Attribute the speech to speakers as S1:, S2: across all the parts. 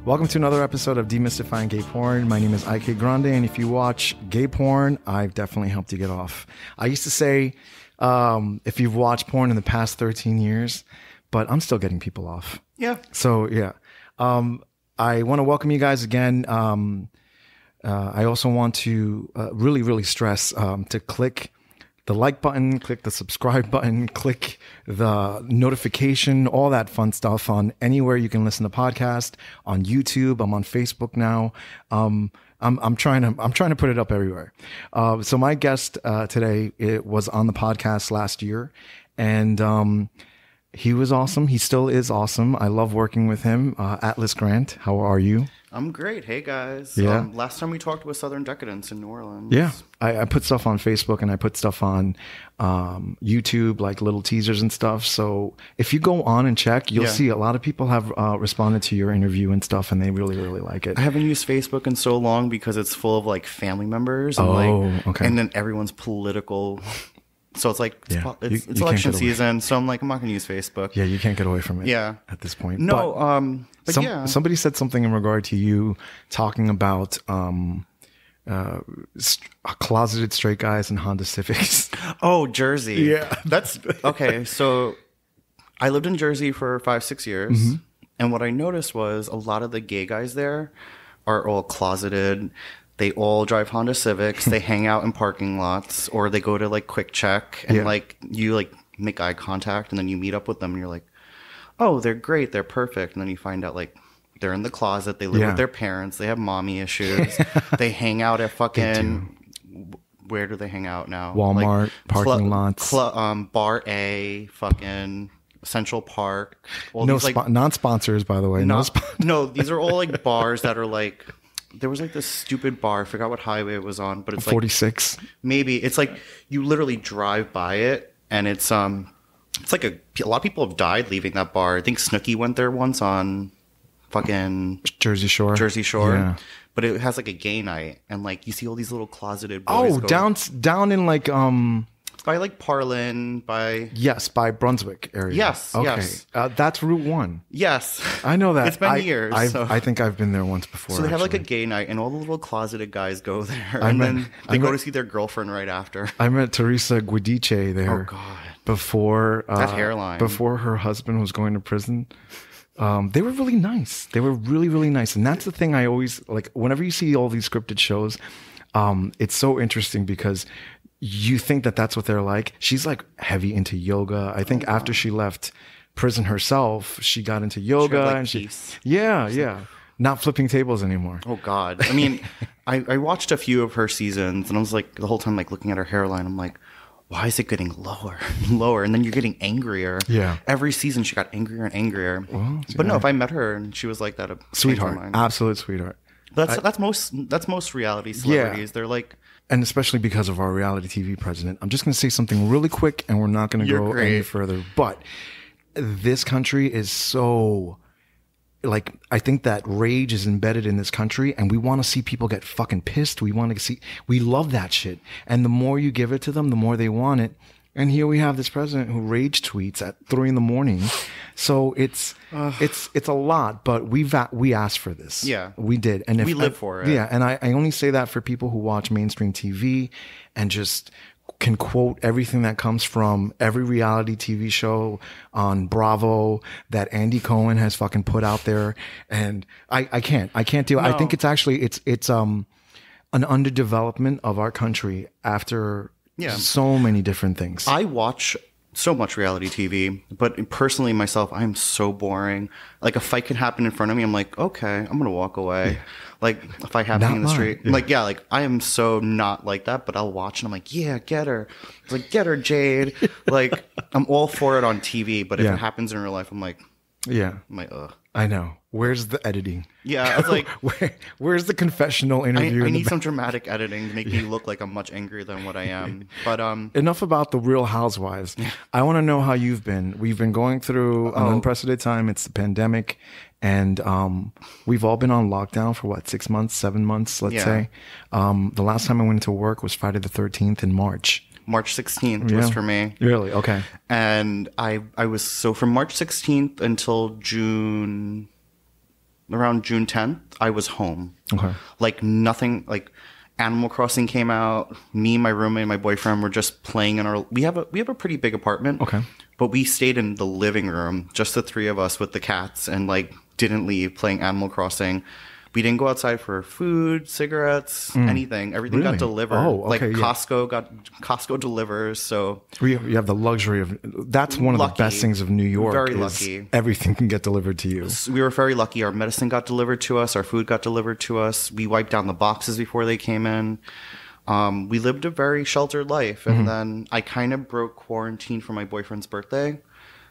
S1: Welcome to another episode of Demystifying Gay Porn. My name is IK Grande, and if you watch gay porn, I've definitely helped you get off. I used to say, if you've watched porn in the past 13 years, but I'm still getting people off.
S2: Yeah.
S1: So, yeah. I want to welcome you guys again. I also want to really stress to click the like button, click the subscribe button, click the notification, all that fun stuff on anywhere you can listen to podcast, on YouTube. I'm on Facebook now. I'm trying to put it up everywhere. So my guest today, it was on the podcast last year, and he was awesome. He still is awesome. I love working with him. Atlas Grant, how are you?
S2: I'm great. Hey, guys.
S1: Yeah.
S2: Last time we talked was Southern Decadence in New Orleans.
S1: Yeah. I put stuff on Facebook and I put stuff on YouTube, like little teasers and stuff. So if you go on and check, you'll see a lot of people have responded to your interview and stuff, and they really like it.
S2: I haven't used Facebook in so long because it's full of like family members. And,
S1: okay.
S2: And then everyone's political. So it's like, it's
S1: you
S2: election season. So I'm like, I'm not going to use Facebook.
S1: Yeah, you can't get away from it.
S2: Yeah.
S1: At this point.
S2: No, but
S1: somebody said something in regard to you talking about closeted straight guys and Honda Civics.
S2: Oh, Jersey.
S1: Yeah.
S2: That's okay. So I lived in Jersey for 5-6 years. Mm-hmm. And what I noticed was a lot of the gay guys there are all closeted. They all drive Honda Civics. They hang out in parking lots, or they go to like Quick Check, and like you like make eye contact, and then you meet up with them, and you're like, "Oh, they're great. They're perfect." And then you find out like they're in the closet. They live with their parents. They have mommy issues. They hang out at fucking. Where do they hang out now?
S1: Walmart,
S2: like,
S1: parking lots.
S2: Bar A, fucking Central Park.
S1: No, non-sponsors, by the way.
S2: No, these are all like bars that are like. There was like this stupid bar. I forgot what highway it was on, but it's
S1: 46.
S2: Like maybe it's like you literally drive by it, and it's like a lot of people have died leaving that bar. I think Snooki went there once on fucking
S1: Jersey Shore.
S2: Yeah. But it has like a gay night, and like you see all these little closeted boys.
S1: Down in like
S2: by like Parlin, by
S1: Brunswick area.
S2: Yes,
S1: okay.
S2: Yes.
S1: That's Route 1.
S2: Yes,
S1: I know that.
S2: It's been years.
S1: I think I've been there once before.
S2: So they have like a gay night, and all the little closeted guys go there, and then they go to see their girlfriend right after.
S1: I met Teresa Guidice there.
S2: Oh God!
S1: Before
S2: that hairline.
S1: Before her husband was going to prison. They were really nice. They were really nice, and that's the thing I always like. Whenever you see all these scripted shows, it's so interesting because you think that that's what they're like. She's like heavy into yoga. I think after she left prison herself, she got into yoga and not flipping tables anymore.
S2: Oh God. I mean, I watched a few of her seasons, and I was like the whole time like looking at her hairline. I'm like, why is it getting lower and lower? And then you're getting angrier.
S1: Yeah.
S2: Every season she got angrier and angrier. Well, but no, if I met her and she was like that,
S1: sweetheart, absolute sweetheart.
S2: But that's most reality celebrities. They're like.
S1: And especially because of our reality TV president. I'm just going to say something really quick, and we're not going to go any further. But this country is so, like, I think that rage is embedded in this country, and we want to see people get fucking pissed. We love that shit. And the more you give it to them, the more they want it. And here we have this president who rage tweets at 3 a.m. So it's a lot, but we asked for this.
S2: Yeah,
S1: we did, and
S2: we live for it.
S1: Yeah, and I only say that for people who watch mainstream TV and just can quote everything that comes from every reality TV show on Bravo that Andy Cohen has fucking put out there, and I can't do it. No. I think it's actually it's an underdevelopment of our country after. Yeah. So many different things.
S2: I watch so much reality TV, but personally myself, I'm so boring. Like a fight can happen in front of me. I'm like, okay, I'm going to walk away. Yeah. Like if I have in the street, yeah. Like I am so not like that, but I'll watch and I'm like, yeah, get her. It's like, get her, Jade. Like I'm all for it on TV, but if it happens in real life, I'm like, ugh.
S1: I know. Where's the editing?
S2: Yeah, I was like,
S1: where's the confessional interview?
S2: I need some dramatic editing to make me look like I'm much angrier than what I am. But
S1: enough about the Real Housewives. I want to know how you've been. We've been going through an unprecedented time. It's the pandemic, and we've all been on lockdown for what, 6 months, 7 months, let's say. The last time I went into work was Friday the 13th in March.
S2: March 16th was for me.
S1: Really? Okay.
S2: And I was, so from March 16th until June around June 10th, I was home.
S1: Okay.
S2: Like nothing, like Animal Crossing came out. Me, my roommate, and my boyfriend were just playing in we have a pretty big apartment.
S1: Okay.
S2: But we stayed in the living room, just the three of us with the cats, and like didn't leave playing Animal Crossing. We didn't go outside for food, cigarettes, anything. Everything got delivered.
S1: Oh, okay,
S2: like Costco delivers. So
S1: you have the luxury of that's one of the best things of New York.
S2: Very lucky.
S1: Everything can get delivered to you.
S2: We were very lucky. Our medicine got delivered to us. Our food got delivered to us. We wiped down the boxes before they came in. We lived a very sheltered life. And then I kind of broke quarantine for my boyfriend's birthday.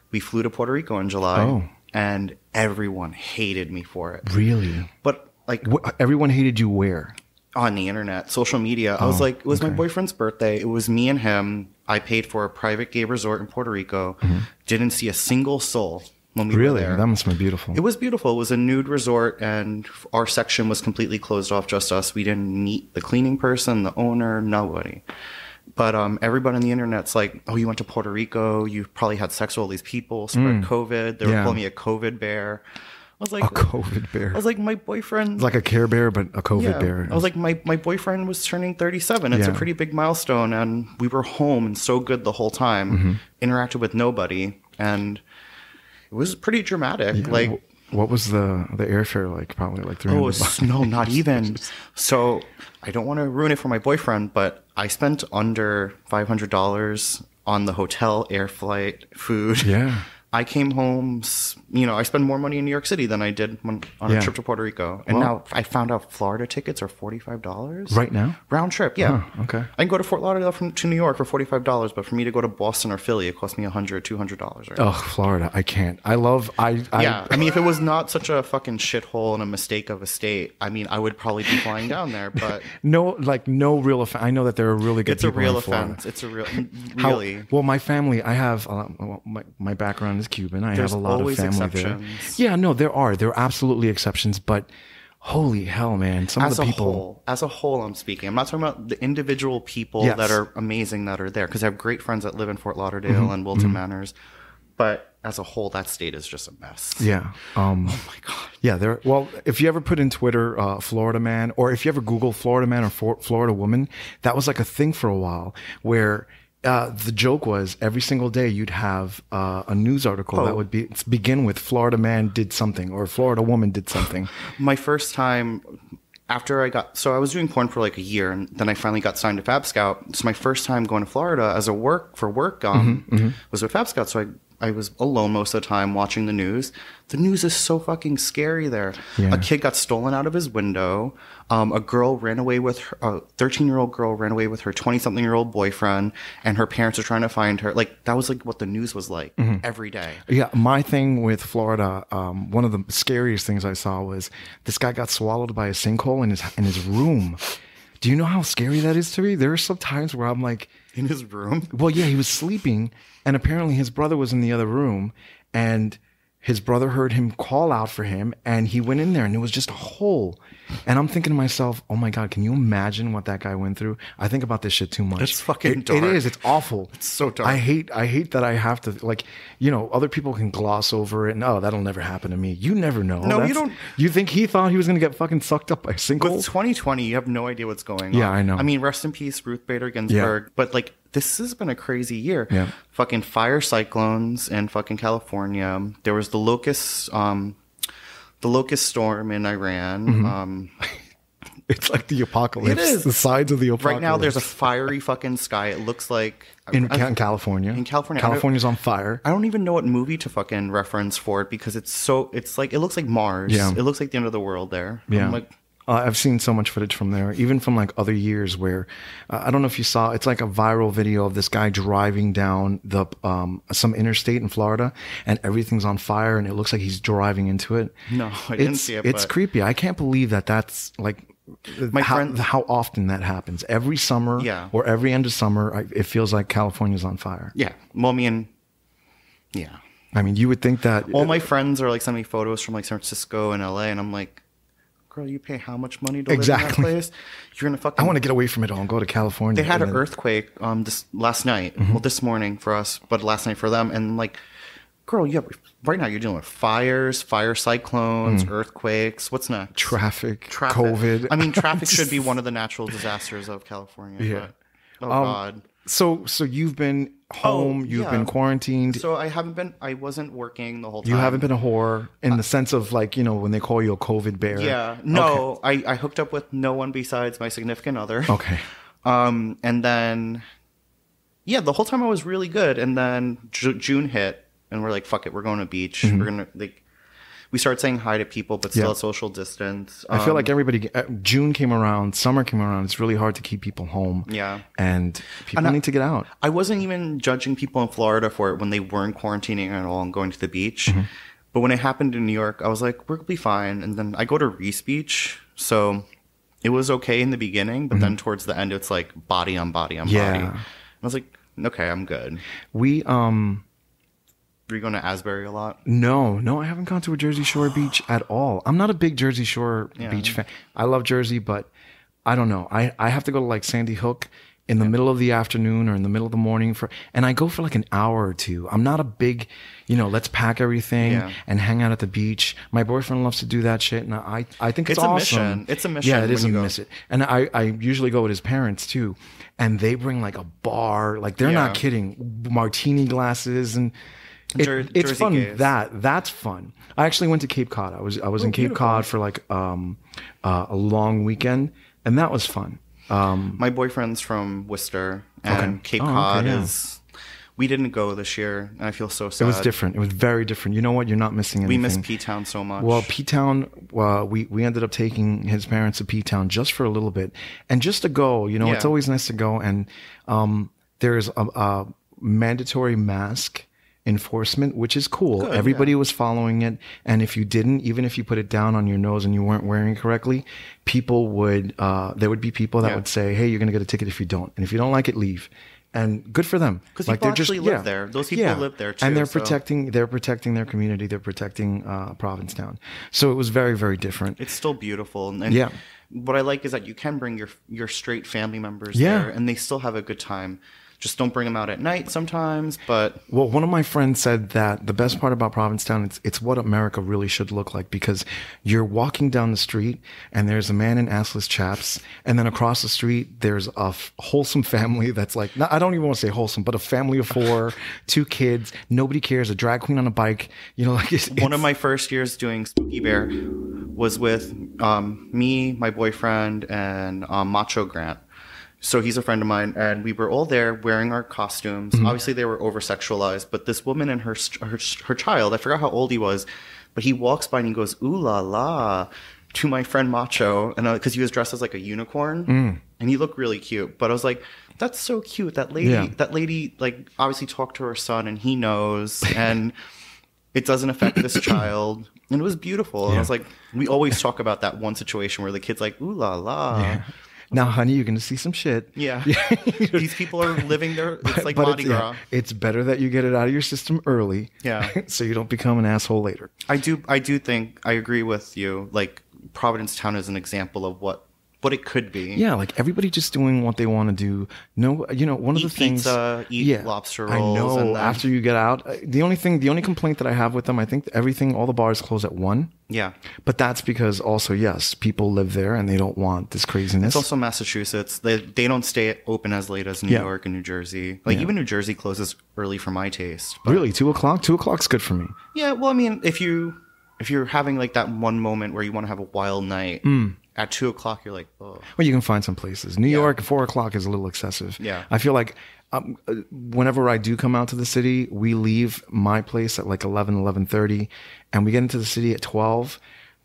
S2: We flew to Puerto Rico in July. And everyone hated me for it.
S1: Really?
S2: But like
S1: everyone hated you where?
S2: On the internet, social media. I was like, it was my boyfriend's birthday. It was me and him. I paid for a private gay resort in Puerto Rico. Didn't see a single soul when we were there.
S1: Really? That must be beautiful.
S2: It was beautiful. It was a nude resort, and our section was completely closed off, just us. We didn't meet the cleaning person, the owner, nobody. But everybody on the internet's like, oh, you went to Puerto Rico. You probably had sex with all these people, spread COVID. They were calling me a COVID bear. I was like,
S1: a COVID bear.
S2: I was like, my boyfriend.
S1: It's like a Care Bear, but a COVID bear.
S2: I was like, my boyfriend was turning 37. It's a pretty big milestone. And we were home and so good the whole time, interacted with nobody. And it was pretty dramatic.
S1: Yeah.
S2: Like,
S1: what was the airfare like? Probably like $300.
S2: No, not even. So I don't want to ruin it for my boyfriend, but I spent under $500 on the hotel, air flight, food.
S1: Yeah.
S2: I came home, I spend more money in New York City than I did on a trip to Puerto Rico. And now I found out Florida tickets are $45.
S1: Right now?
S2: Round trip, yeah.
S1: Huh, okay.
S2: I can go to Fort Lauderdale to New York for $45, but for me to go to Boston or Philly, it costs me $100, $200. Right?
S1: Oh, Florida. I can't. I
S2: mean, if it was not such a fucking shithole and a mistake of a state, I mean, I would probably be flying down there, but...
S1: no real offense. I know that there are really good people in Florida.
S2: It's a real really.
S1: Well, my family, I have... my background is Cuban. I have a lot of family
S2: exceptions.
S1: there. Yeah, no, there are absolutely exceptions, but holy hell, man! Some of the people,
S2: as a whole, I'm speaking. I'm not talking about the individual people that are amazing that are there, because I have great friends that live in Fort Lauderdale and Wilton Manors, but as a whole, that state is just a mess.
S1: Yeah. Oh
S2: my god.
S1: Yeah. Well, if you ever put in Twitter, Florida man, or if you ever Google Florida man or Florida woman, that was like a thing for a while where. The joke was every single day you'd have a news article that would begin with Florida man did something or Florida woman did something.
S2: My first time after I was doing porn for like a year, and then I finally got signed to Fab Scout. So my first time going to Florida as work was with Fab Scout. So I was alone most of the time watching the news. The news is so fucking scary there. Yeah. A kid got stolen out of his window. A girl ran away with a 13-year-old girl ran away with her 20-something-year-old boyfriend, and her parents are trying to find her. Like, that was like what the news was like every day.
S1: Yeah, my thing with Florida, one of the scariest things I saw was this guy got swallowed by a sinkhole in his room. Do you know how scary that is to me? There are some times where I'm like...
S2: In his room?
S1: Well, yeah, he was sleeping, and apparently his brother was in the other room, and his brother heard him call out for him, and he went in there, and it was just a hole. And I'm thinking to myself, oh my God, can you imagine what that guy went through? I think about this shit too much.
S2: It's fucking dark.
S1: It is. It's awful.
S2: It's so dark.
S1: I hate that I have to, like, other people can gloss over it and, oh, that'll never happen to me. You never know.
S2: No, you don't.
S1: You think he thought he was going to get fucking sucked up by a sinkhole?
S2: With 2020, you have no idea what's going on.
S1: Yeah, I know.
S2: I mean, rest in peace, Ruth Bader Ginsburg. Yeah. But, like, this has been a crazy year.
S1: Yeah.
S2: Fucking fire cyclones in fucking California. There was the locust storm in Iran.
S1: It's like the apocalypse.
S2: It is.
S1: The sides of the apocalypse.
S2: Right now, there's a fiery fucking sky. It looks like...
S1: In California.
S2: In California.
S1: California's on fire.
S2: I don't even know what movie to fucking reference for it, because it's like, it looks like Mars.
S1: Yeah.
S2: It looks like the end of the world there.
S1: Yeah.
S2: I'm like...
S1: I've seen so much footage from there, even from like other years where, I don't know if you saw, it's like a viral video of this guy driving down some interstate in Florida, and everything's on fire, and it looks like he's driving into it.
S2: No, I didn't see it.
S1: It's creepy. I can't believe that's like how often that happens. Every summer or every end of summer, it feels like California's on fire.
S2: Yeah. Well, I mean, yeah.
S1: I mean, you would think that
S2: all my friends are like sending me photos from like San Francisco and LA, and I'm like, girl, you pay how much money to live in that place? You're gonna fucking...
S1: I want to get away from it all and go to California.
S2: They had an earthquake this last night. Well, this morning for us, but last night for them. And like, girl, yeah, right now you're dealing with fires, fire cyclones, earthquakes. What's next?
S1: Traffic, COVID.
S2: I mean, traffic should be one of the natural disasters of California.
S1: Yeah.
S2: But, oh God.
S1: So you've been home, you've been quarantined.
S2: So I wasn't working the whole time.
S1: You haven't been a whore in the sense of like, you know, when they call you a COVID bear.
S2: Yeah. No, okay. I hooked up with no one besides my significant other.
S1: Okay.
S2: And then, yeah, the whole time I was really good. And then June hit and we're like, fuck it. We're going to the beach.
S1: Mm-hmm.
S2: We're going to we started saying hi to people, but still at social distance.
S1: I feel like everybody, June came around, summer came around. It's really hard to keep people home.
S2: Yeah.
S1: And people need to get out.
S2: I wasn't even judging people in Florida for it when they weren't quarantining at all and going to the beach. Mm-hmm. But when it happened in New York, I was like, we'll be fine. And then I go to Reese Beach. So it was okay in the beginning, but then towards the end, it's like body on body on body. I was like, okay, I'm good. Were you going to Asbury a lot?
S1: No, I haven't gone to a Jersey Shore beach at all. I'm not a big Jersey Shore beach fan. I love Jersey, but I don't know. I have to go to like Sandy Hook in the middle of the afternoon or in the middle of the morning and I go for like an hour or two. I'm not a big, you know, let's pack everything and hang out at the beach. My boyfriend loves to do that shit, and I think it's awesome.
S2: It's a mission.
S1: Yeah, it is a mission. And I usually go with his parents too, and they bring like a bar. Like they're not kidding. Martini glasses and. It's fun. Gaze. That's fun. I actually went to Cape Cod. I was in Cape Cod for like a long weekend, and that was fun.
S2: My boyfriend's from Worcester, and Cape Cod is. We didn't go this year, and I feel so sad.
S1: It was different. It was very different. You know what? You're not missing anything.
S2: We miss P-Town so much.
S1: Well, P-Town, we ended up taking his parents to P-Town just for a little bit, and just to go. You know, it's always nice to go, and there's a mandatory mask enforcement, which is cool. Good, Everybody was following it, and if you didn't, even if you put it down on your nose and you weren't wearing it correctly, people would there would be people that would say, hey, you're gonna get a ticket if you don't, and if you don't like it, leave. And good for them,
S2: because people actually live there. Those people live there too,
S1: and they're protecting their community. They're protecting Provincetown. So it was very, very different.
S2: It's still beautiful, and what I like is that you can bring your straight family members there, and they still have a good time. Just don't bring them out at night sometimes, but...
S1: Well, one of my friends said that the best part about Provincetown, it's what America really should look like, because you're walking down the street and there's a man in assless chaps, and then across the street there's a wholesome family that's like, I don't even want to say wholesome, but a family of 4, 2 kids, nobody cares, a drag queen on a bike, you know, like
S2: one of my first years doing Spooky Bear was with me, my boyfriend, and Macho Grant. So he's a friend of mine, and we were all there wearing our costumes. Mm-hmm. Obviously, they were over-sexualized, but this woman and her child, I forgot how old he was, but he walks by and he goes, ooh la la, to my friend Macho, and because he was dressed as like a unicorn, and he looked really cute. But I was like, that's so cute. That lady, like, obviously talked to her son, and he knows, and it doesn't affect this child. And it was beautiful. And I was like, we always talk about that one situation where the kid's like, ooh la la.
S1: Yeah. Now, honey, you're going to see some shit.
S2: Yeah. These people are living their... It's like Mardi Gras.
S1: It's better that you get it out of your system early.
S2: Yeah.
S1: So you don't become an asshole later.
S2: I do think... I agree with you. Like, Provincetown is an example of what it could be.
S1: Yeah, like everybody just doing what they want to do. No, you know, one of the things...
S2: Pizza, eat lobster rolls.
S1: I know. And then, after you get out... The only complaint that I have with them, I think all the bars close at 1.
S2: Yeah.
S1: But that's because also, yes, people live there and they don't want this craziness.
S2: It's also Massachusetts. They don't stay open as late as New York and New Jersey. Like, even New Jersey closes early for my taste.
S1: But... Really? 2 o'clock? 2 o'clock's good for me.
S2: Yeah, well, I mean, if you're having like that one moment where you want to have a wild night... At 2 o'clock, you're like, oh.
S1: Well, you can find some places. New York, 4 o'clock is a little excessive.
S2: Yeah.
S1: I feel like whenever I do come out to the city, we leave my place at like 11:30, and we get into the city at 12.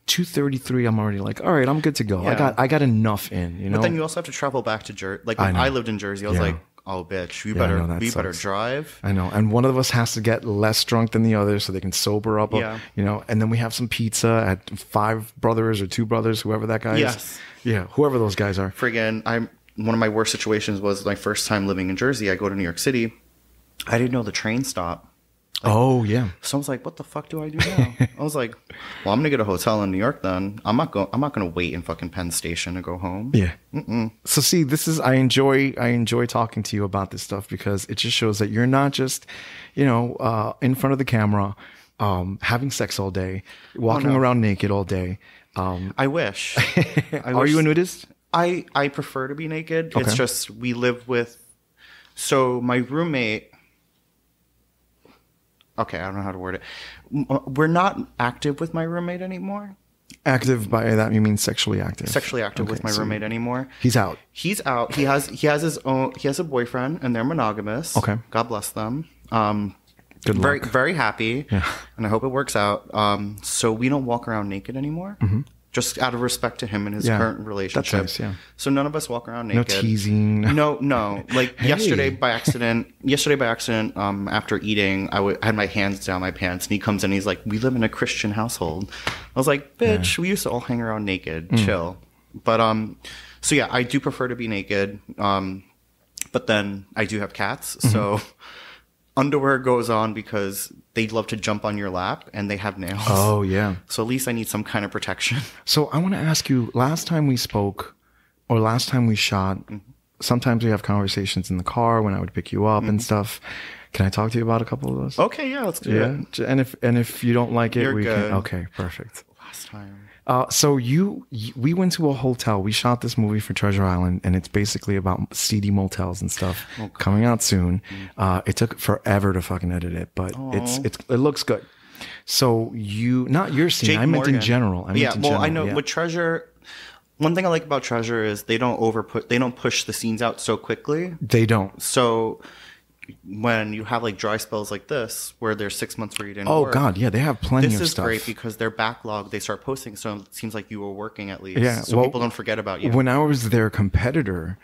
S1: 2:33, I'm already like, all right, I'm good to go.
S2: Yeah.
S1: I got enough in, you know?
S2: But then you also have to travel back to Jersey. Like, when I lived in Jersey, I was like, oh, bitch, we better drive.
S1: I know. And one of us has to get less drunk than the other so they can sober up, you know, and then we have some pizza at 5 Brothers or 2 Brothers, whoever that guy is. Yeah, whoever those guys are.
S2: Friggin', one of my worst situations was my first time living in Jersey. I go to New York City. I didn't know the train stop.
S1: Oh yeah.
S2: So I was like, what the fuck do I do now? I was like, well, I'm gonna get a hotel in New York then. I'm not gonna wait in fucking Penn Station to go home.
S1: Yeah. So see, I enjoy talking to you about this stuff because it just shows that you're not just, in front of the camera, having sex all day, walking around naked all day.
S2: I wish.
S1: Are you a nudist?
S2: I prefer to be naked.
S1: Okay.
S2: It's just we live with. So my roommate. Okay, I don't know how to word it. We're not active with my roommate anymore.
S1: Active by that you mean sexually active?
S2: Sexually active with my roommate anymore.
S1: He's out.
S2: He's out. He has his own. He has a boyfriend, and they're monogamous.
S1: Okay.
S2: God bless them.
S1: Good luck.
S2: Very very happy.
S1: Yeah.
S2: And I hope it works out. So we don't walk around naked anymore. Mm-hmm. Just out of respect to him and his current relationship.
S1: That's nice, yeah.
S2: So none of us walk around naked.
S1: No teasing.
S2: No. Like
S1: Hey.
S2: yesterday by accident, after eating, I had my hands down my pants and he comes in and he's like, we live in a Christian household. I was like, bitch, we used to all hang around naked. Chill. But, so yeah, I do prefer to be naked. But then I do have cats. So underwear goes on because they love to jump on your lap and they have nails.
S1: Oh, yeah.
S2: So at least I need some kind of protection.
S1: So I want to ask you, last time we spoke or last time we shot, sometimes we have conversations in the car when I would pick you up and stuff. Can I talk to you about a couple of those?
S2: Okay, yeah, let's do it.
S1: And if you don't like it,
S2: You're
S1: we
S2: good.
S1: can. Okay, perfect.
S2: Last time.
S1: So we went to a hotel. We shot this movie for Treasure Island, and it's basically about seedy motels and stuff. Coming out soon. It took forever to fucking edit it, but it looks good. So not your scene.
S2: Jake
S1: I meant in
S2: Morgan.
S1: general.
S2: I know with Treasure. One thing I like about Treasure is they don't push the scenes out so quickly.
S1: They don't.
S2: So when you have like dry spells like this, where there's 6 months where you didn't work.
S1: God, yeah, they have plenty of stuff.
S2: This is great because their backlog, they start posting, so it seems like you were working at least.
S1: Yeah,
S2: so people don't forget about you.
S1: When I was their competitor,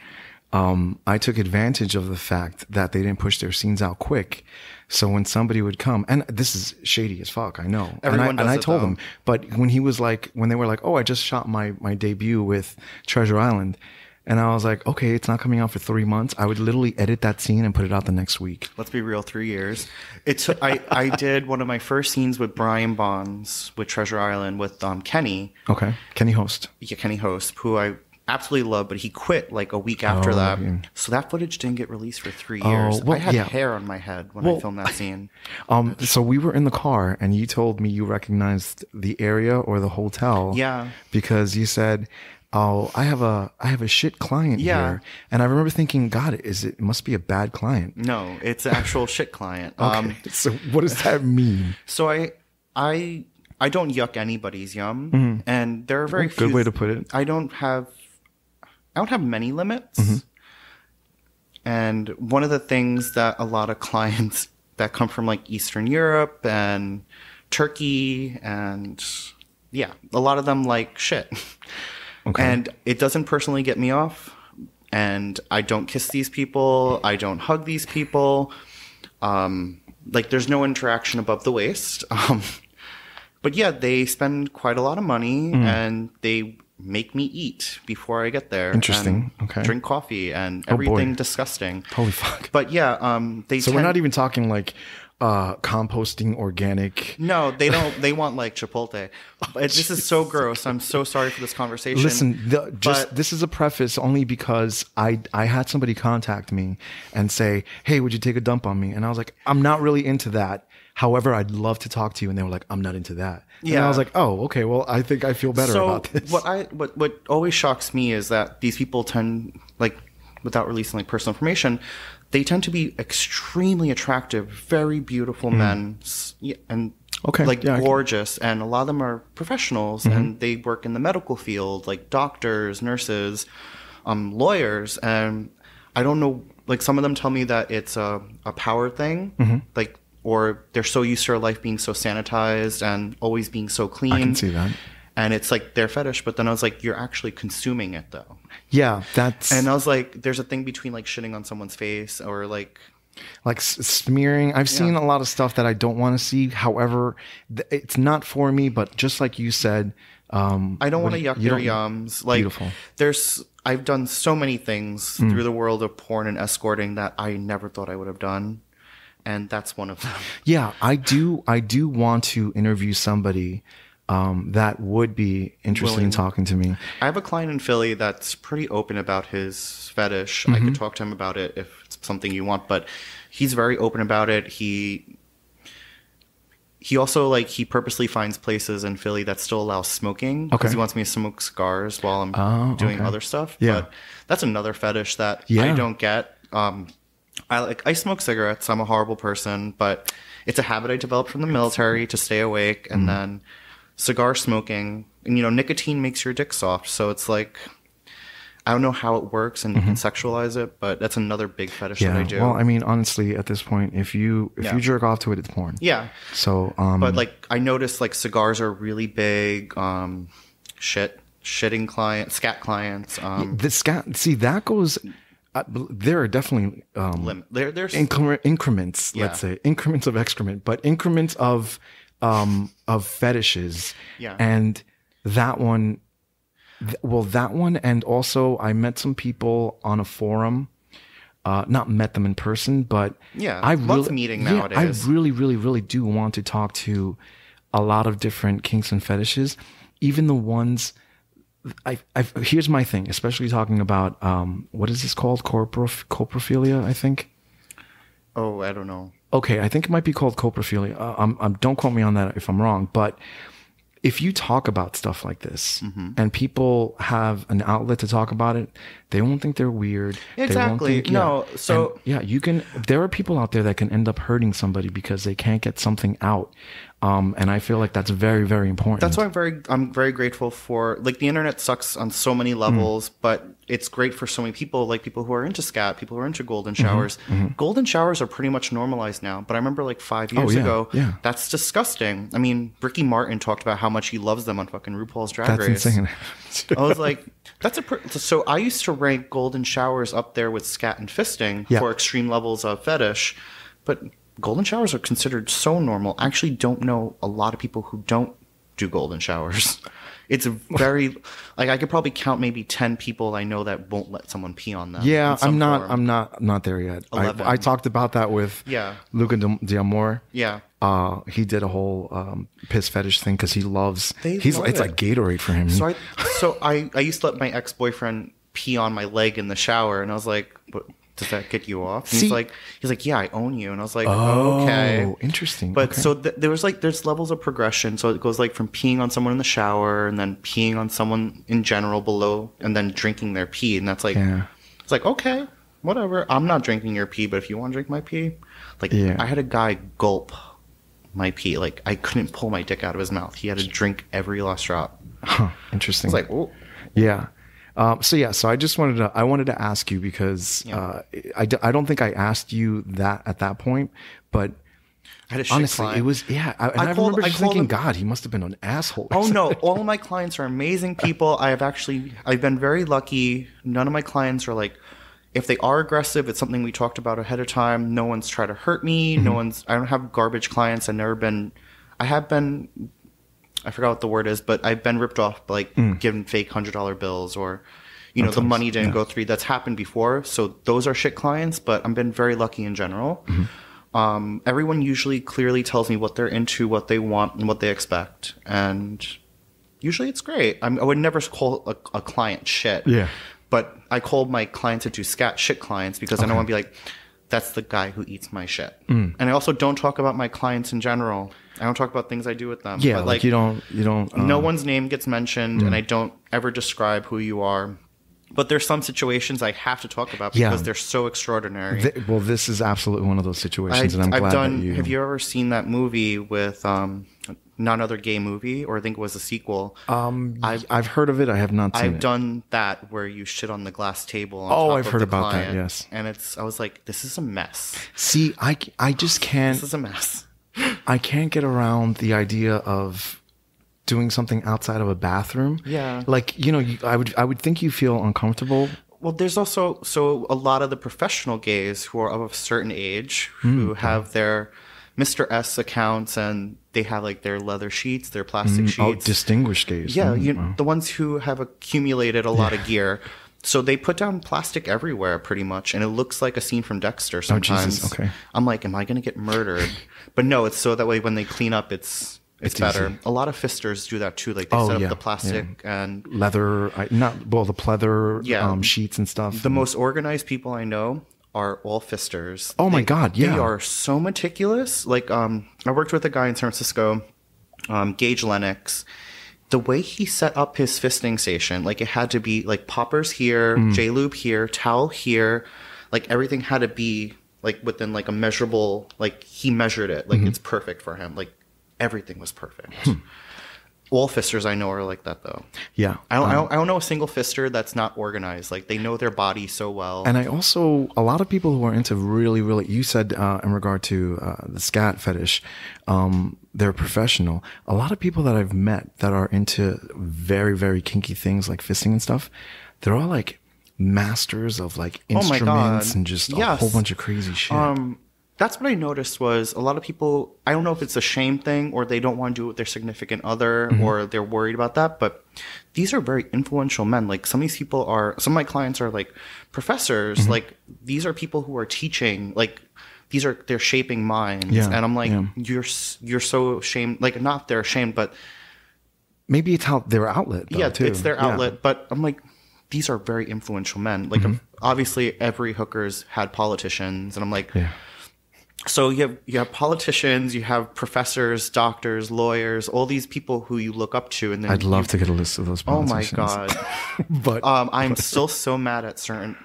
S1: I took advantage of the fact that they didn't push their scenes out quick. So when somebody would come, and this is shady as fuck, I know.
S2: Everyone does
S1: I
S2: it,
S1: told
S2: though.
S1: them, but when they were like, oh, I just shot my debut with Treasure Island. And I was like, okay, it's not coming out for 3 months. I would literally edit that scene and put it out the next week.
S2: Let's be real, 3 years. I did one of my first scenes with Brian Bonds with Treasure Island with Kenny.
S1: Okay. Kenny Host.
S2: Yeah, Kenny Host, who I absolutely love, but he quit like a week after that.
S1: Yeah.
S2: So that footage didn't get released for 3 years.
S1: Well,
S2: I had
S1: yeah.
S2: hair on my head when I filmed that scene.
S1: So we were in the car and you told me you recognized the area or the hotel.
S2: Yeah.
S1: Because you said, oh, I have a shit client here. And I remember thinking, God, it must be a bad client.
S2: No, it's an actual shit client.
S1: Okay. So what does that mean?
S2: So I don't yuck anybody's yum, and there are very few.
S1: Good way to put it.
S2: I don't have many limits, and one of the things that a lot of clients that come from like Eastern Europe and Turkey and a lot of them like shit.
S1: Okay.
S2: And it doesn't personally get me off. And I don't kiss these people. I don't hug these people. Like there's no interaction above the waist. But yeah, they spend quite a lot of money and they make me eat before I get there.
S1: Interesting.
S2: And
S1: okay.
S2: drink coffee and everything disgusting.
S1: Holy fuck.
S2: But yeah,
S1: we're not even talking like composting organic.
S2: No, they don't. They want like Chipotle. This is so gross. I'm so sorry for this conversation.
S1: Listen, this is a preface only because I had somebody contact me and say, hey, would you take a dump on me? And I was like, I'm not really into that. However, I'd love to talk to you. And they were like, I'm not into that. And I was like, oh, okay. Well, I think I feel better about this.
S2: What always shocks me is that these people tend, like, without releasing like personal information, they tend to be extremely attractive, very beautiful men, and gorgeous. And a lot of them are professionals, and they work in the medical field, like doctors, nurses, lawyers. And I don't know, like some of them tell me that it's a power thing, like, or they're so used to their life being so sanitized and always being so clean.
S1: I can see that.
S2: And it's like their fetish. But then I was like, you're actually consuming it though.
S1: Yeah, that's...
S2: And I was like, there's a thing between like shitting on someone's face or like
S1: smearing. I've seen a lot of stuff that I don't want to see. However, it's not for me, but just like you said...
S2: I don't want to yuck their yums. Like,
S1: beautiful.
S2: I've done so many things through the world of porn and escorting that I never thought I would have done. and that's one of them.
S1: Yeah, I do want to interview somebody that would be interested in talking to me.
S2: I have a client in Philly that's pretty open about his fetish. I could talk to him about it if it's something you want, but he's very open about it. He also, like, he purposely finds places in Philly that still allow smoking because he wants me to smoke cigars while I'm doing other stuff.
S1: Yeah.
S2: But that's another fetish that I don't get. I smoke cigarettes. I'm a horrible person, but it's a habit I developed from the military to stay awake. And then cigar smoking, and, you know, nicotine makes your dick soft. So it's like, I don't know how it works and you can sexualize it, but that's another big fetish that I do.
S1: Well, I mean, honestly, at this point, if you jerk off to it, it's porn.
S2: Yeah.
S1: So,
S2: but like, I noticed like cigars are really big. Shitting clients, scat clients.
S1: The scat. See, that goes. There are definitely
S2: there's
S1: increments. Let's say increments of excrement, but increments of fetishes.
S2: Yeah.
S1: And that one. Well, that one, and also I met some people on a forum. Not met them in person, but
S2: lots of meeting nowadays.
S1: I really do want to talk to a lot of different kinks and fetishes, even the ones. Here's my thing, especially talking about what is this called? Coprophilia, I think.
S2: Oh, I don't know.
S1: Okay, I think it might be called coprophilia. Don't quote me on that if I'm wrong, but if you talk about stuff like this and people have an outlet to talk about it, they won't think they're weird.
S2: Exactly.
S1: They won't think, there are people out there that can end up hurting somebody because they can't get something out. And I feel like that's very, very important.
S2: That's why I'm very grateful for, like, the internet sucks on so many levels, but it's great for so many people, like people who are into scat, people who are into golden showers. Golden showers are pretty much normalized now, but I remember like 5 years ago, that's disgusting. I mean, Ricky Martin talked about how much he loves them on fucking RuPaul's Drag Race.
S1: That's insane.
S2: I was like, so I used to rank golden showers up there with scat and fisting for extreme levels of fetish, but golden showers are considered so normal. I actually don't know a lot of people who don't do golden showers. It's a very, like, I could probably count maybe 10 people I know that won't let someone pee on them.
S1: Yeah, I'm not there yet. I talked about that with Luca D'Amore.
S2: Yeah.
S1: He did a whole piss fetish thing because he loves. It's like Gatorade for him.
S2: So I used to let my ex-boyfriend pee on my leg in the shower, and I was like, "What? Does that get you off?" And he's like, "Yeah, I own you." And I was like, "Okay,
S1: interesting."
S2: But so there's levels of progression. So it goes like from peeing on someone in the shower, and then peeing on someone in general below, and then drinking their pee, and that's like, it's like, okay, whatever. I'm not drinking your pee, but if you want to drink my pee, like, I had a guy gulp my pee. Like, I couldn't pull my dick out of his mouth. He had to drink every last drop.
S1: Huh, interesting.
S2: It's like, oh,
S1: yeah. So I just wanted to ask you because I don't think I asked you that at that point, but
S2: I had a
S1: honestly,
S2: client.
S1: it was I remember just thinking, God, he must have been an asshole.
S2: Oh no, all of my clients are amazing people. I've been very lucky. None of my clients are like, if they are aggressive, it's something we talked about ahead of time. No one's tried to hurt me. I don't have garbage clients. I forgot what the word is, but I've been ripped off, like given fake $100 bills, or, the money didn't go through. That's happened before. So those are shit clients, but I've been very lucky in general. Everyone usually clearly tells me what they're into, what they want, and what they expect. And usually it's great. I would never call a client shit.
S1: Yeah.
S2: But I call my clients that do scat shit clients because I don't want to be like, that's the guy who eats my shit. And I also don't talk about my clients in general. I don't talk about things I do with them.
S1: Yeah,
S2: but
S1: like you don't.
S2: No one's name gets mentioned, and I don't ever describe who you are. But there's some situations I have to talk about because they're so extraordinary.
S1: Well, this is absolutely one of those situations, and I'm glad that you.
S2: Have you ever seen that movie with Not Another Gay Movie, or I think it was a sequel?
S1: I've heard of it. I have not seen it.
S2: I've done that where you shit on the glass table.
S1: I've heard about that. Yes,
S2: and I was like, this is a mess.
S1: See, I just can't.
S2: This is a mess.
S1: I can't get around the idea of doing something outside of a bathroom.
S2: Yeah.
S1: Like, I would think you feel uncomfortable.
S2: Well, there's also a lot of the professional gays who are of a certain age who have their Mr. S accounts, and they have like their leather sheets, their plastic sheets.
S1: Oh, distinguished gays.
S2: Yeah, the ones who have accumulated a lot of gear. So they put down plastic everywhere pretty much, and it looks like a scene from Dexter sometimes.
S1: Oh, Jesus. Okay.
S2: I'm like, am I going to get murdered? But no, it's so that way when they clean up, it's better.
S1: easy.
S2: A lot of fisters do that too. Like they set up the plastic and
S1: leather, the pleather sheets and stuff.
S2: The most organized people I know are all fisters.
S1: Oh my God, yeah.
S2: They are so meticulous. Like I worked with a guy in San Francisco, Gage Lennox. The way he set up his fisting station, like it had to be like poppers here, J-lube here, towel here. Like everything had to be like within like a measurable, like he measured it. Like it's perfect for him. Like everything was perfect. All fisters I know are like that though.
S1: Yeah.
S2: I don't know a single fister that's not organized. Like they know their body so well.
S1: And I also, a lot of people who are into really, really, you said in regard to the scat fetish, they're professional. A lot of people that I've met that are into very, very kinky things like fisting and stuff, they're all like masters of like instruments and just a whole bunch of crazy shit.
S2: That's what I noticed was a lot of people, I don't know if it's a shame thing or they don't want to do it with their significant other or they're worried about that, but these are very influential men. Like some of these people some of my clients are like professors. Like these are people who are teaching, like they're shaping minds.
S1: Yeah.
S2: And I'm like, you're so ashamed, like not they're ashamed, but
S1: maybe it's their outlet though, too.
S2: It's their outlet. But I'm like, these are very influential men. Like obviously every hooker's had politicians and I'm like, so you have politicians, you have professors, doctors, lawyers, all these people who you look up to, and then
S1: I'd love to get a list of those politicians.
S2: Oh my God!
S1: But
S2: I'm still so mad at certain.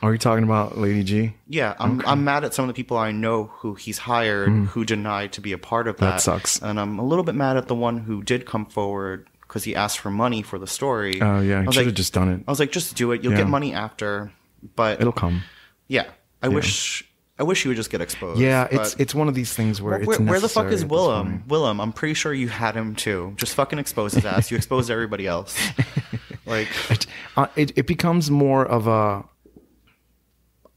S1: Are you talking about Lady G?
S2: Yeah, I'm mad at some of the people I know who he's hired who denied to be a part of that.
S1: That sucks.
S2: And I'm a little bit mad at the one who did come forward because he asked for money for the story.
S1: Oh yeah, he should have just done it.
S2: I was like, just do it. You'll get money after, but
S1: it'll come.
S2: Yeah, I wish he would just get exposed.
S1: Yeah, it's one of these things where it's necessary.
S2: Where the fuck is Willem? Willem, I'm pretty sure you had him too. Just fucking expose his ass. You exposed everybody else. Like
S1: it becomes more of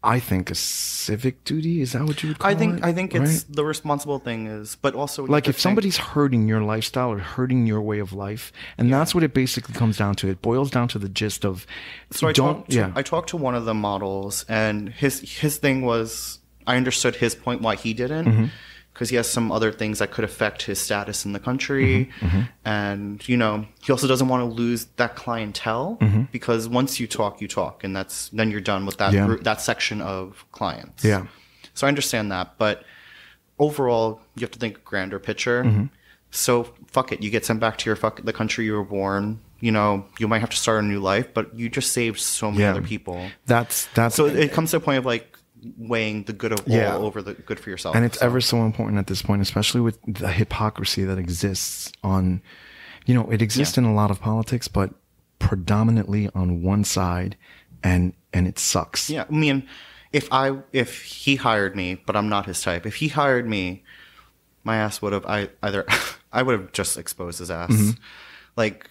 S1: I think a civic duty. Is that what you would call it?
S2: I think it's the responsible thing is, but also
S1: like if somebody's hurting your lifestyle or hurting your way of life, and that's what it basically comes down to. It boils down to the gist of.
S2: So I talked to one of the models, and his thing was. I understood his point why he didn't, because he has some other things that could affect his status in the country. And, he also doesn't want to lose that clientele because once you talk, and then you're done with that group, that section of clients. Yeah. So I understand that. But overall, you have to think grander picture. So fuck it. You get sent back to the country you were born. You might have to start a new life, but you just saved so many other people.
S1: That's
S2: so it comes to a point of like, weighing the good of all over the good for yourself.
S1: And it's ever so important at this point, especially with the hypocrisy that exists on, it exists in a lot of politics, but predominantly on one side and it sucks.
S2: Yeah. I mean, if he hired me, but I'm not his type, if he hired me, my ass would have, I would have just exposed his ass. Like,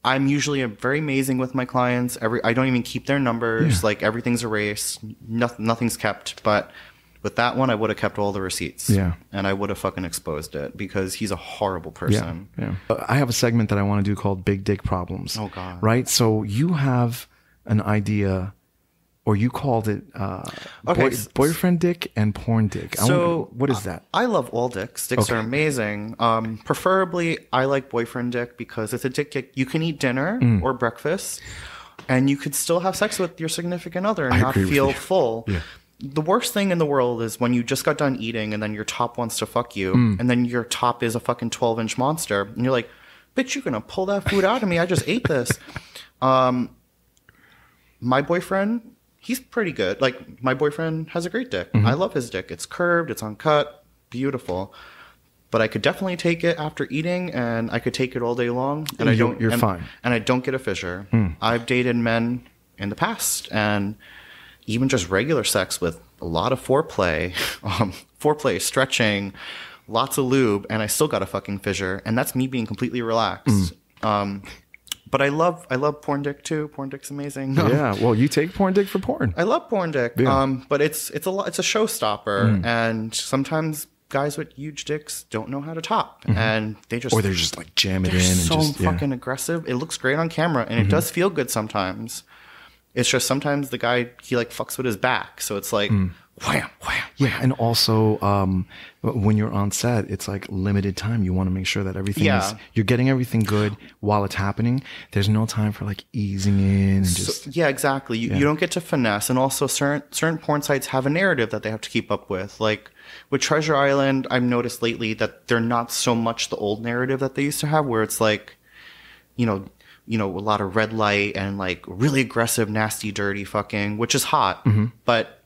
S2: I'm usually very amazing with my clients. I don't even keep their numbers. Like everything's erased. Nothing's kept. But with that one, I would have kept all the receipts. Yeah. And I would have fucking exposed it because he's a horrible person.
S1: Yeah. I have a segment that I want to do called Big Dick Problems.
S2: Oh God.
S1: Right. So you have an idea, or you called it boyfriend dick and porn dick. What is that?
S2: I love all dicks. Dicks are amazing. Preferably, I like boyfriend dick because it's a dick you can eat dinner or breakfast, and you could still have sex with your significant other and not feel full. Yeah. The worst thing in the world is when you just got done eating and then your top wants to fuck you, and then your top is a fucking 12-inch monster, and you're like, bitch, you're gonna pull that food out of me. I just ate this. My boyfriend... He's pretty good. Like, my boyfriend has a great dick. I love his dick. It's curved. It's uncut. Beautiful. But I could definitely take it after eating, and I could take it all day long. And
S1: you're fine.
S2: And I don't get a fissure. I've dated men in the past, and even just regular sex with a lot of foreplay, stretching, lots of lube, and I still got a fucking fissure. And that's me being completely relaxed. But I love porn dick too. Porn dick's amazing.
S1: Yeah, well, you take porn dick for porn.
S2: I love porn dick. Yeah. But it's a showstopper, and sometimes guys with huge dicks don't know how to top, and they just
S1: or they're just like jam it
S2: they're
S1: in and
S2: so
S1: just
S2: fucking aggressive. It looks great on camera, and it does feel good sometimes. It's just sometimes the guy, he like fucks with his back, so it's like wham, wham.
S1: Yeah, and also when you're on set, it's like limited time. You want to make sure that everything is, you're getting everything good while it's happening. There's no time for like easing in and just.
S2: Yeah, exactly. You don't get to finesse, and also certain porn sites have a narrative that they have to keep up with. Like with Treasure Island, I've noticed lately that they're not so much the old narrative that they used to have, where it's like, you know, a lot of red light and like really aggressive, nasty, dirty fucking, which is hot, but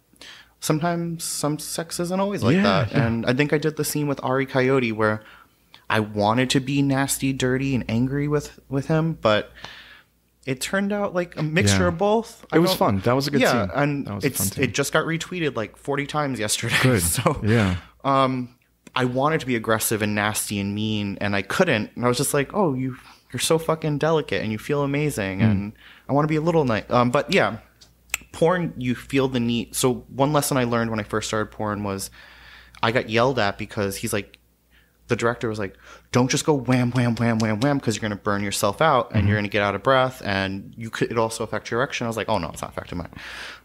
S2: sometimes some sex isn't always like that. Yeah. And I think I did the scene with Ari Coyote where I wanted to be nasty, dirty, and angry with him, but it turned out like a mixture of both.
S1: It was fun. That was a good scene.
S2: Yeah, and it just got retweeted like 40 times yesterday.
S1: Good.
S2: So
S1: yeah.
S2: I wanted to be aggressive and nasty and mean, and I couldn't. And I was just like, oh, you're so fucking delicate and you feel amazing, and I want to be a little nice. But yeah. Porn, you feel the need. So one lesson I learned when I first started porn was I got yelled at because he's like, the director was like, don't just go wham, wham, wham, wham, wham, because you're going to burn yourself out and you're going to get out of breath, and it also affect your erection. I was like, oh no, it's not affecting mine.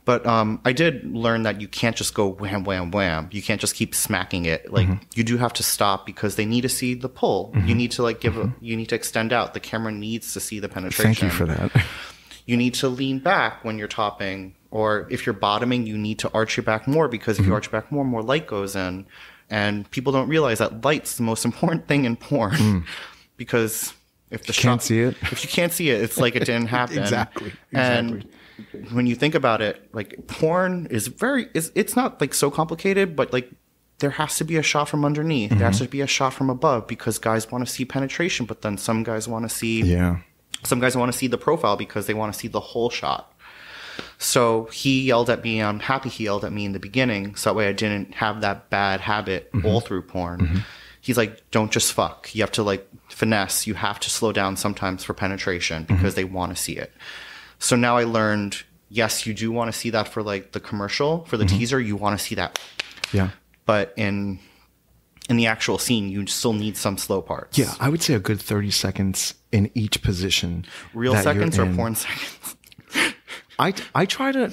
S2: But I did learn that you can't just go wham, wham, wham. You can't just keep smacking it. Like you do have to stop because they need to see the pull. You need to like you need to extend out. The camera needs to see the penetration.
S1: Thank you for that.
S2: You need to lean back when you're topping, or if you're bottoming, you need to arch your back more, because if you arch your back more light goes in. And people don't realize that light's the most important thing in porn, because if you
S1: can't see it,
S2: it's like it didn't happen.
S1: Exactly.
S2: And when you think about it, like porn is it's not like so complicated, but like there has to be a shot from underneath. There has to be a shot from above, because guys want to see penetration, but then some guys want to see some guys want to see the profile because they want to see the whole shot. So he yelled at me. I'm happy he yelled at me in the beginning, so that way I didn't have that bad habit all through porn. He's like, don't just fuck. You have to like finesse. You have to slow down sometimes for penetration, because they want to see it. So now I learned, yes, you do want to see that for like the commercial, for the teaser. You want to see that.
S1: Yeah. But
S2: in the actual scene, you still need some slow parts.
S1: Yeah, I would say a good 30 seconds in each position.
S2: Real seconds or porn seconds?
S1: I try to.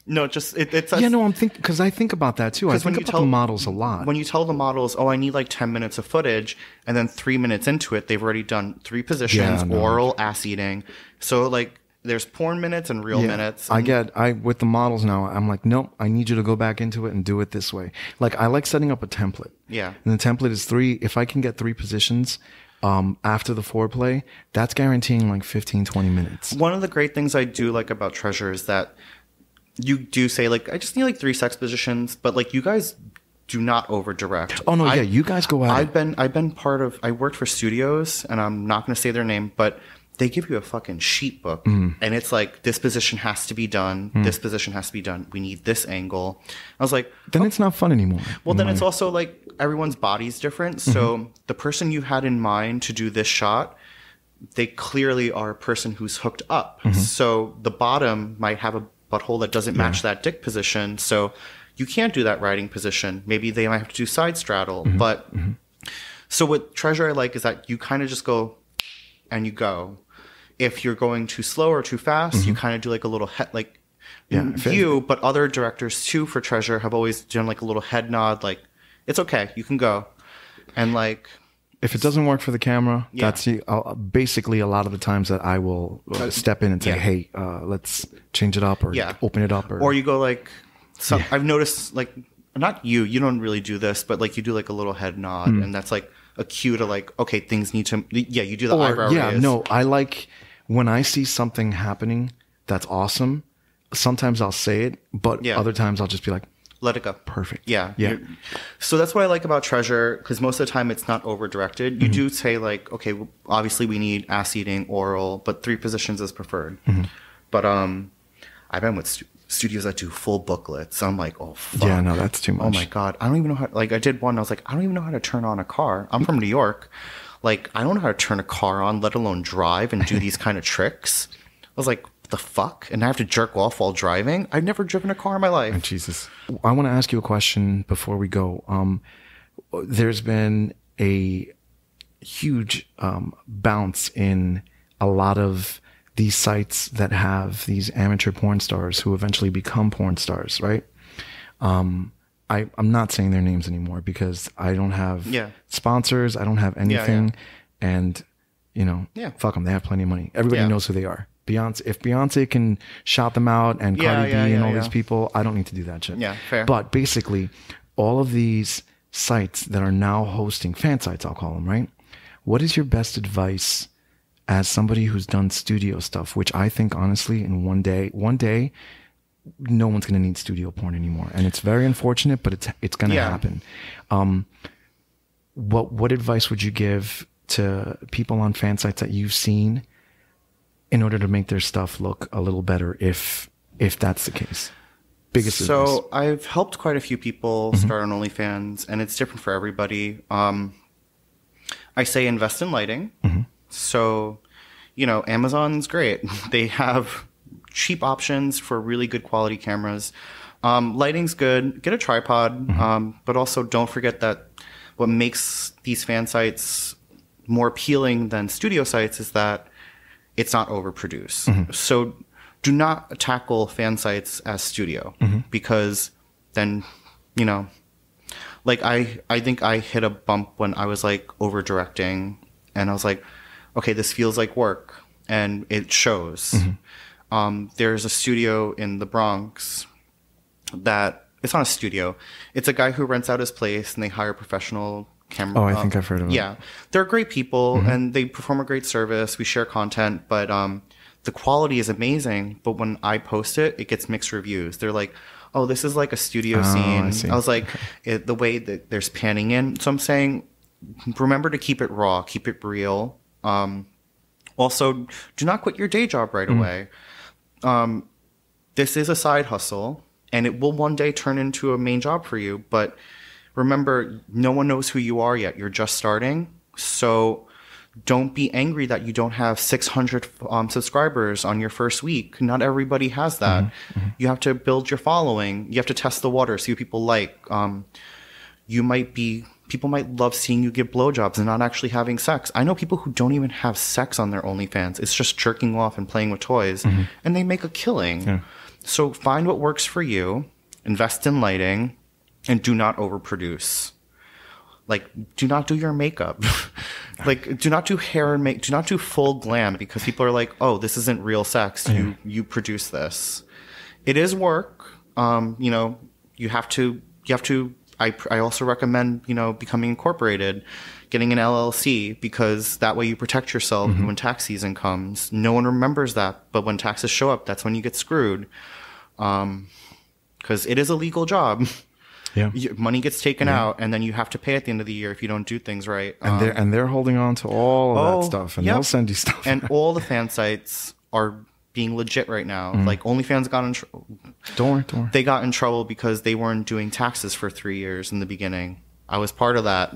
S2: No, just it's.
S1: I'm thinking, because I think about that too. I think about the models a lot.
S2: When you tell the models, oh, I need like 10 minutes of footage, and then 3 minutes into it, they've already done 3 positions, oral, ass eating. So like, there's porn minutes and real minutes.
S1: With the models now, I'm like, nope, I need you to go back into it and do it this way. Like, I like setting up a template.
S2: Yeah.
S1: And the template is 3. If I can get 3 positions after the foreplay, that's guaranteeing like 15, 20 minutes.
S2: One of the great things I do like about Treasure is that you do say like, I just need like 3 sex positions, but like you guys do not over direct.
S1: Oh no, you guys go out.
S2: I've been part of, I worked for studios, and I'm not going to say their name, but they give you a fucking sheet book, and it's like, this position has to be done. This position has to be done. We need this angle. I was like,
S1: then it's not fun anymore.
S2: Well, then it's also like everyone's body's different. So the person you had in mind to do this shot, they clearly are a person who's hooked up. So the bottom might have a butthole that doesn't match that dick position. So you can't do that riding position. Maybe they might have to do side straddle. But so what Treasure I like is that you kind of just go and you go. If you're going too slow or too fast, you kind of do like a little head, like but other directors too for Treasure have always done like a little head nod, like, it's okay, you can go. And like,
S1: if it doesn't work for the camera, that's basically a lot of the times that I will step in and say, hey, let's change it up, or open it up.
S2: Or you go like, I've noticed, like, not you don't really do this, but like you do like a little head nod, and that's like a cue to like, okay, things need to, you do the eyebrow raise.
S1: No, I like, when I see something happening that's awesome, sometimes I'll say it, but other times I'll just be like,
S2: let it go.
S1: Perfect.
S2: Yeah. So that's what I like about Treasure, because most of the time it's not over directed. You do say like, okay, obviously we need ass eating, oral, but 3 positions is preferred. But I've been with studios that do full booklets. I'm like, oh fuck.
S1: Yeah, no, that's too much.
S2: Oh my God. I don't even know how, like I did one, I was like, I don't even know how to turn on a car. I'm from New York. Like, I don't know how to turn a car on, let alone drive and do these kind of tricks. I was like, what the fuck? And I have to jerk off while driving? I've never driven a car in my life.
S1: Oh, Jesus. I want to ask you a question before we go. there's been a huge bounce in a lot of these sites that have these amateur porn stars who eventually become porn stars, right? I'm not saying their names anymore because I don't have sponsors. I don't have anything. And, fuck them. They have plenty of money. Everybody knows who they are. If Beyonce can shout them out and Cardi B and all these people, I don't need to do that shit.
S2: Yeah, fair.
S1: But basically, all of these sites that are now hosting fan sites, I'll call them, right? What is your best advice as somebody who's done studio stuff, which I think honestly in one day, no one's going to need studio porn anymore. And it's very unfortunate, but it's going to happen. What advice would you give to people on fan sites that you've seen in order to make their stuff look a little better if that's the case? Biggest advice.
S2: So I've helped quite a few people start on OnlyFans, and it's different for everybody. I say invest in lighting. So, Amazon's great. They have cheap options for really good quality cameras. Lighting's good. Get a tripod. But also don't forget that what makes these fan sites more appealing than studio sites is that it's not overproduced. So do not tackle fan sites as studio because then, like I think I hit a bump when I was like over directing and I was like, okay, this feels like work and it shows. There's a studio in the Bronx that it's not a studio. It's a guy who rents out his place and they hire professional camera.
S1: Oh, I think I've heard of it.
S2: Yeah. They're great people and they perform a great service. We share content, but the quality is amazing. But when I post it, it gets mixed reviews. They're like, oh, this is like a studio scene. I was like, the way that there's panning in. So I'm saying, remember to keep it raw, keep it real. Also, do not quit your day job right away. This is a side hustle, and it will one day turn into a main job for you. But remember, no one knows who you are yet. You're just starting. So don't be angry that you don't have 600 subscribers on your first week. Not everybody has that. You have to build your following. You have to test the water, see what people like. People might love seeing you give blowjobs and not actually having sex. I know people who don't even have sex on their OnlyFans. It's just jerking off and playing with toys, and they make a killing. So find what works for you, invest in lighting, and do not overproduce. Like, do not do your makeup. Like, do not do hair and do not do full glam because people are like, oh, this isn't real sex. You produce this. It is work. You have to. I also recommend, becoming incorporated, getting an LLC, because that way you protect yourself when tax season comes. No one remembers that, but when taxes show up, that's when you get screwed. Because it is a legal job. Money gets taken out, and then you have to pay at the end of the year if you don't do things right.
S1: And they're holding on to all of that stuff, and they'll send you stuff.
S2: And all the fan sites are being legit right now. Like OnlyFans got in trouble.
S1: Don't worry.
S2: They got in trouble because they weren't doing taxes for 3 years in the beginning. I was part of that.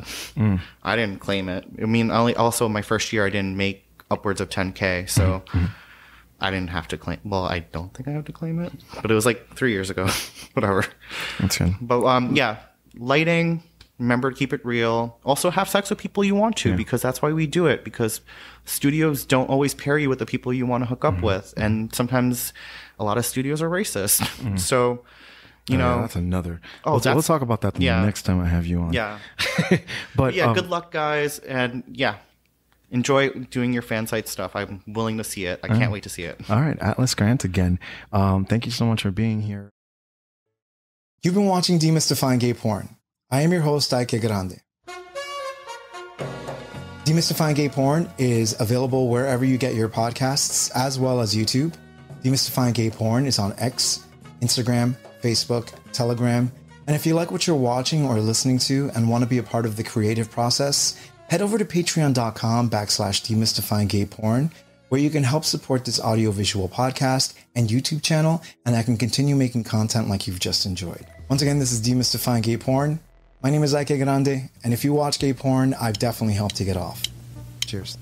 S2: I didn't claim it. I mean, also my first year I didn't make upwards of 10K, so I didn't have to claim. Well, I don't think I have to claim it, but it was like 3 years ago. Whatever.
S1: That's good.
S2: But lighting. Remember to keep it real. Also have sex with people you want to, because that's why we do it. Because studios don't always pair you with the people you want to hook up with. And sometimes a lot of studios are racist. So,
S1: that's another. We'll talk about that the next time I have you on. But
S2: good luck, guys. And enjoy doing your fan site stuff. I'm willing to see it. I can't wait to see it.
S1: All right. Atlas Grant again. Thank you so much for being here. You've been watching Demystifying Gay Porn. I am your host, Ike Grande. Demystifying Gay Porn is available wherever you get your podcasts, as well as YouTube. Demystifying Gay Porn is on X, Instagram, Facebook, Telegram. And if you like what you're watching or listening to and want to be a part of the creative process, head over to patreon.com/demystifyinggayporn, where you can help support this audiovisual podcast and YouTube channel, and I can continue making content like you've just enjoyed. Once again, this is Demystifying Gay Porn. My name is Ike Grande, and if you watch gay porn, I've definitely helped to get off. Cheers.